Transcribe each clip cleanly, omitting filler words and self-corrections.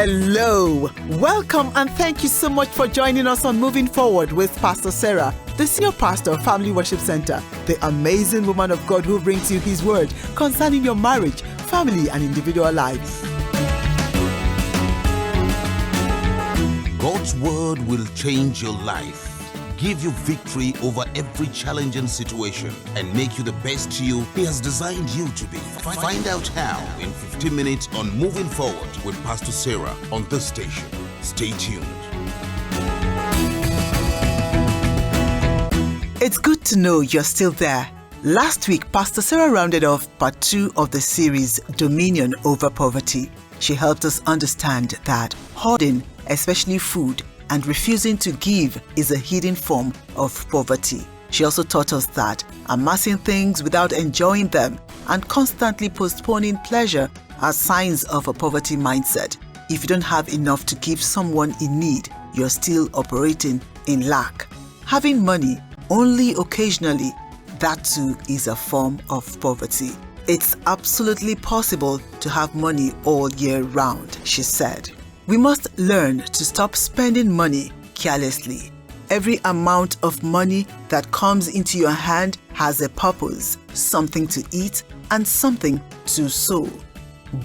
Hello, welcome and thank you so much for joining us on Moving Forward with Pastor Sarah, the senior pastor of Family Worship Centre, the amazing woman of God who brings you His word concerning your marriage, family and individual lives. God's word will change your life, give you victory over every challenging situation, and make you the best you He has designed you to be. Find out how in 15 minutes on Moving Forward with Pastor Sarah on this station. Stay tuned. It's good to know you're still there. Last week, Pastor Sarah rounded off part 2 of the series, Dominion Over Poverty. She helped us understand that hoarding, especially food, and refusing to give is a hidden form of poverty. She also taught us that amassing things without enjoying them and constantly postponing pleasure are signs of a poverty mindset. If you don't have enough to give someone in need, you're still operating in lack. Having money only occasionally, that too is a form of poverty. It's absolutely possible to have money all year round, she said. We must learn to stop spending money carelessly. Every amount of money that comes into your hand has a purpose, something to eat and something to sow.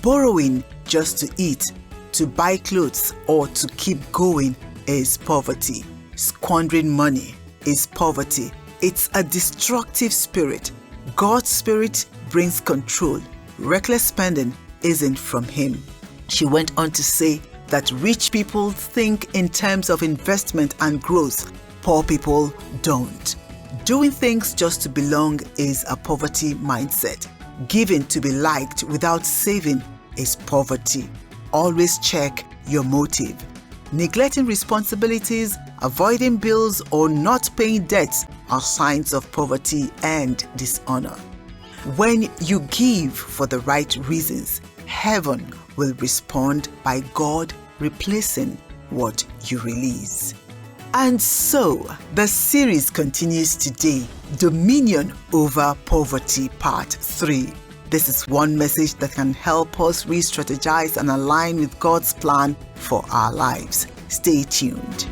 Borrowing just to eat, to buy clothes, or to keep going is poverty. Squandering money is poverty. It's a destructive spirit. God's spirit brings control. Reckless spending isn't from Him. She went on to say that rich people think in terms of investment and growth. Poor people don't. Doing things just to belong is a poverty mindset. Giving to be liked without saving is poverty. Always check your motive. Neglecting responsibilities, avoiding bills, or not paying debts are signs of poverty and dishonor. When you give for the right reasons, heaven will respond by God replacing what you release. And so, the series continues today, Dominion Over Poverty Part 3. This is one message that can help us re-strategize and align with God's plan for our lives. Stay tuned.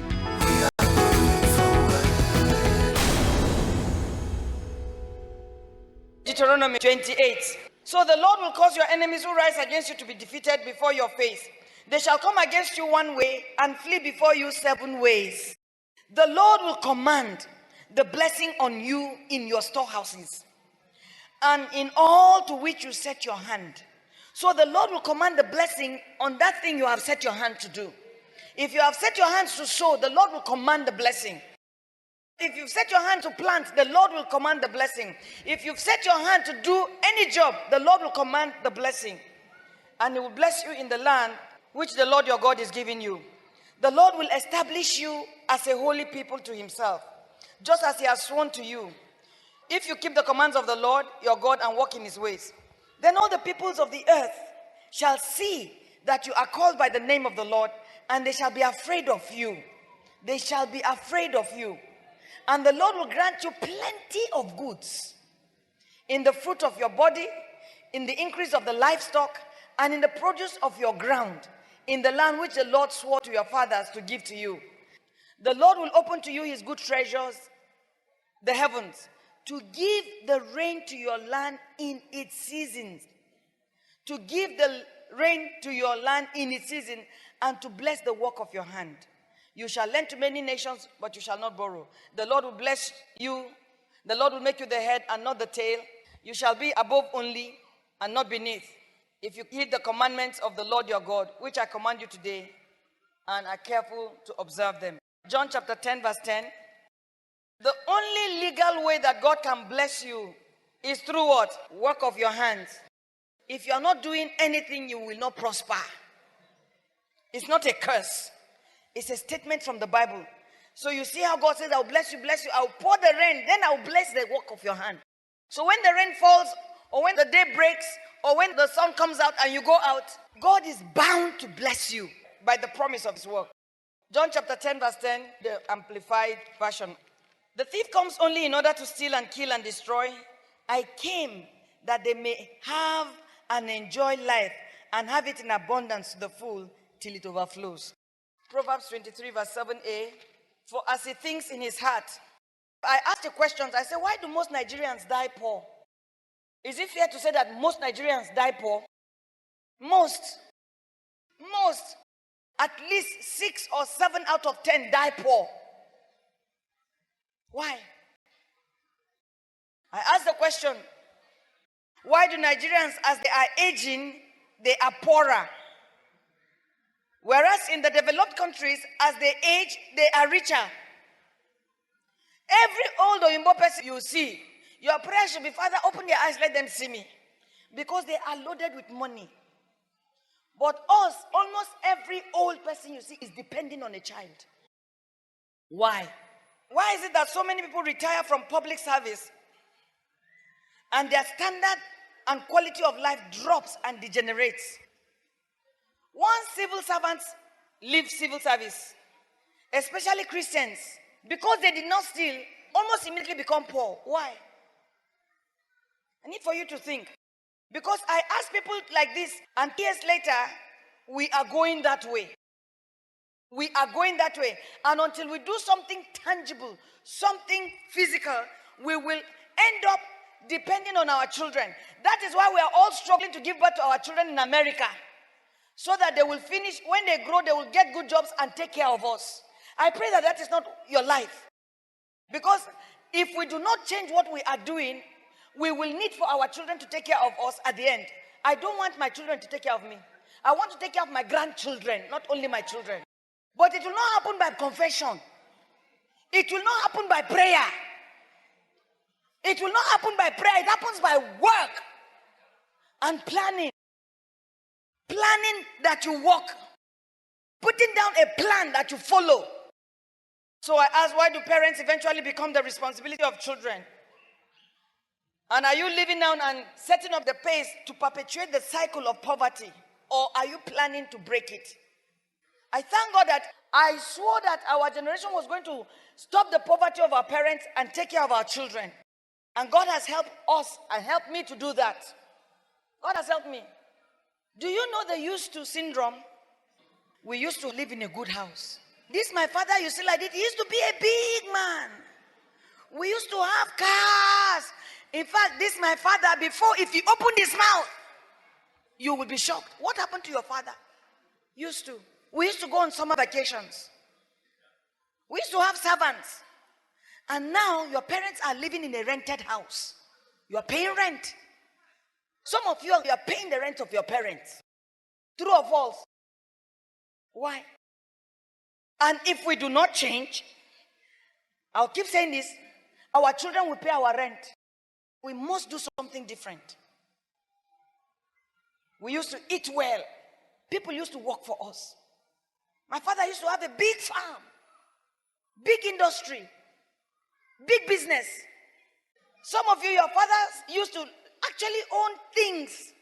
Deuteronomy 28. So the Lord will cause your enemies who rise against you to be defeated before your face. They shall come against you one way and flee before you 7 ways. The Lord will command the blessing on you in your storehouses and in all to which you set your hand. So the Lord will command the blessing on that thing you have set your hand to do. If you have set your hands to sow, the Lord will command the blessing. If you've set your hand to plant, the Lord will command the blessing. If you've set your hand to do any job, the Lord will command the blessing. And He will bless you in the land which the Lord your God is giving you. The Lord will establish you as a holy people to Himself, just as He has sworn to you. If you keep the commands of the Lord your God and walk in His ways, then all the peoples of the earth shall see that you are called by the name of the Lord, and they shall be afraid of you. They shall be afraid of you. And the Lord will grant you plenty of goods in the fruit of your body, in the increase of the livestock, and in the produce of your ground, in the land which the Lord swore to your fathers to give to you. The Lord will open to you His good treasures, the heavens, to give the rain to your land in its seasons. To give the rain to your land in its season, and to bless the work of your hand. You shall lend to many nations, but you shall not borrow. The Lord will bless you. The Lord will make you the head and not the tail. You shall be above only and not beneath, if you heed the commandments of the Lord your God, which I command you today, and are careful to observe them. John chapter 10 verse 10. The only legal way that God can bless you is through what? Work of your hands. If you are not doing anything, you will not prosper. It's not a curse. It's a statement from the Bible. So you see how God says, I will bless you, I will pour the rain, then I will bless the work of your hand. So when the rain falls, or when the day breaks, or when the sun comes out and you go out, God is bound to bless you by the promise of His work. John chapter 10 verse 10, the Amplified Version. The thief comes only in order to steal and kill and destroy. I came that they may have and enjoy life and have it in abundance to the full. till it overflows. Proverbs 23 verse 7a, for as he thinks in his heart. I asked the questions. I said, why do most Nigerians die poor? Is it fair to say that most Nigerians die poor? Most. At least 6 or 7 out of 10 die poor. Why? I asked the question, why do Nigerians, as they are aging, they are poorer? Whereas in the developed countries, as they age, they are richer. Every old Oyinbo person you see, your prayer should be, Father, open their eyes, let them see me. Because they are loaded with money. But us, almost every old person you see is depending on a child. Why? Why is it that so many people retire from public service and their standard and quality of life drops and degenerates? Once civil servants leave civil service, especially Christians, because they did not steal, almost immediately become poor. Why? I need for you to think. Because I ask people like this, and years later, we are going that way. We are going that way. And until we do something tangible, something physical, we will end up depending on our children. That is why we are all struggling to give birth to our children in America. So that they will finish, when they grow, they will get good jobs and take care of us. I pray that that is not your life. Because if we do not change what we are doing, we will need for our children to take care of us at the end. I don't want my children to take care of me. I want to take care of my grandchildren, not only my children. But it will not happen by confession. It will not happen by prayer. It will not happen by prayer. It happens by work and planning. Planning that you walk. Putting down a plan that you follow. So I ask, why do parents eventually become the responsibility of children? And are you living down and setting up the pace to perpetuate the cycle of poverty? Or are you planning to break it? I thank God that I swore that our generation was going to stop the poverty of our parents and take care of our children. And God has helped us and helped me to do that. God has helped me. Do you know the used to syndrome? We used to live in a good house. This my father, you see like it, he used to be a big man. We used to have cars. In fact, this my father, before, if he opened his mouth, you will be shocked. What happened to your father? We used to go on summer vacations. We used to have servants. And now your parents are living in a rented house. You are paying rent. Some of you are paying the rent of your parents. True or false? Why? And if we do not change, I'll keep saying this, our children will pay our rent. We must do something different. We used to eat well. People used to work for us. My father used to have a big farm, big industry, big business. Some of you, your fathers used to actually own things,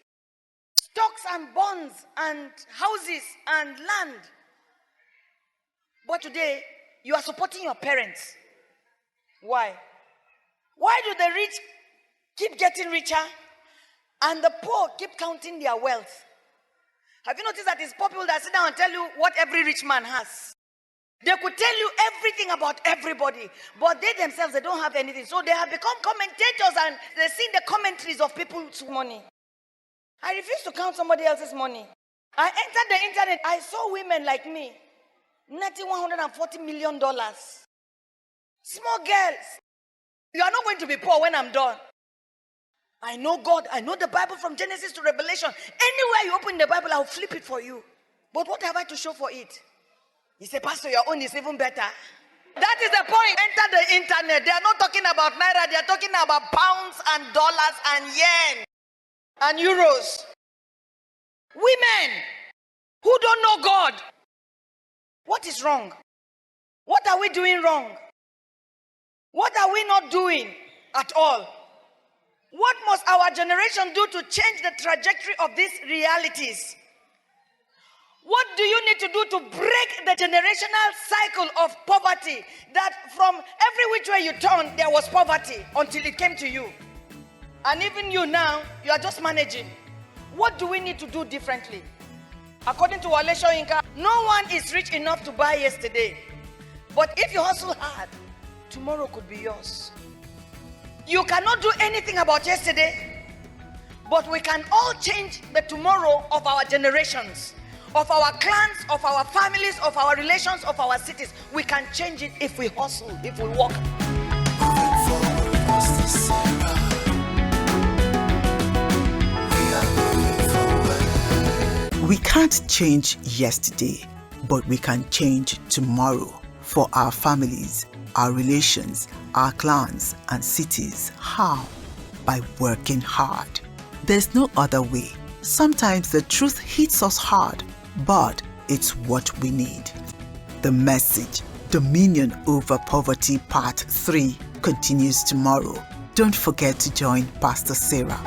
stocks and bonds and houses and land. But today, you are supporting your parents. Why? Why do the rich keep getting richer and the poor keep counting their wealth? Have you noticed that it's poor people that sit down and tell you what every rich man has? They could tell you everything about everybody, but they themselves, they don't have anything. So they have become commentators and they're seeing the commentaries of people's money. I refuse to count somebody else's money. I entered the internet, I saw women like me, netting $140 million. Small girls. You are not going to be poor when I'm done. I know God. I know the Bible from Genesis to Revelation. Anywhere you open the Bible, I'll flip it for you. But what have I to show for it? You say, Pastor, your own is even better. That is the point. Enter the internet. They are not talking about naira. They are talking about pounds and dollars and yen and euros. Women who don't know God. What is wrong? What are we doing wrong? What are we not doing at all? What must our generation do to change the trajectory of these realities? What do you need to do to break the generational cycle of poverty, that from every which way you turn, there was poverty until it came to you? And even you now, you are just managing. What do we need to do differently? According to Wale Soyinka, no one is rich enough to buy yesterday. But if you hustle hard, tomorrow could be yours. You cannot do anything about yesterday, but we can all change the tomorrow of our generations, of our clans, of our families, of our relations, of our cities. We can change it if we hustle, if we work. We can't change yesterday, but we can change tomorrow for our families, our relations, our clans and cities. How? By working hard. There's no other way. Sometimes the truth hits us hard, but it's what we need. The message, Dominion Over Poverty Part 3, continues tomorrow. Don't forget to join Pastor Sarah.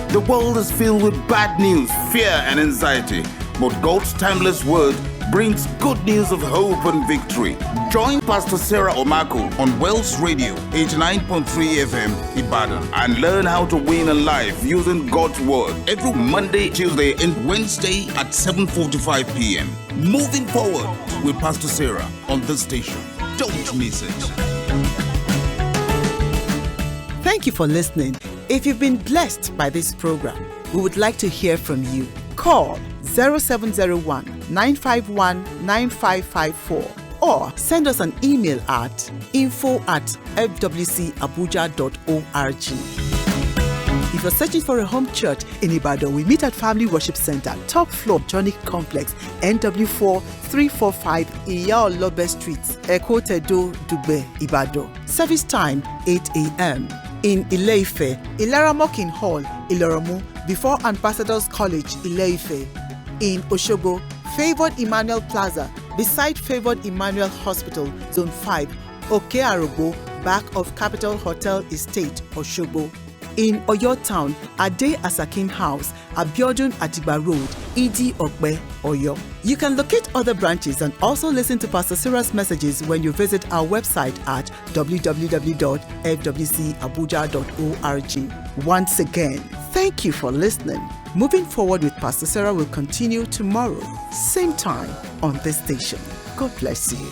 The world is filled with bad news, fear, and anxiety, but God's timeless word brings good news of hope and victory. Join Pastor Sarah Omakwu on Wells Radio 89.3 FM Ibadan and learn how to win a life using God's word every Monday, Tuesday, and Wednesday at 7:45 p.m. Moving forward with Pastor Sarah on this station. Don't miss it. Thank you for listening. If you've been blessed by this program, we would like to hear from you. Call 0701 951 9554 or send us an email at info@fwcabuja.org. If you're searching for a home church in Ibadan, we meet at Family Worship Centre, top floor, Johnny Complex, NW4 345 Iyaolobe Street, Eko Tedo, Dugbe, Ibadan. Service time 8 a.m. in Ile-Ife, Ilaramokin Hall, Iloromu, before Ambassadors College, Ile-Ife. In Osogbo, Favored Emmanuel Plaza, beside Favored Emmanuel Hospital, Zone 5, Oke-Arogbo, back of Capital Hotel Estate, Osogbo. In Oyo Town, Ade Asakin House, Abiodun Atigba Road, Idi Okbe, Oyo. You can locate other branches and also listen to Pastor Sarah's messages when you visit our website at www.fwcabuja.org. Once again, thank you for listening. Moving forward with Pastor Sarah will continue tomorrow, same time on this station. God bless you.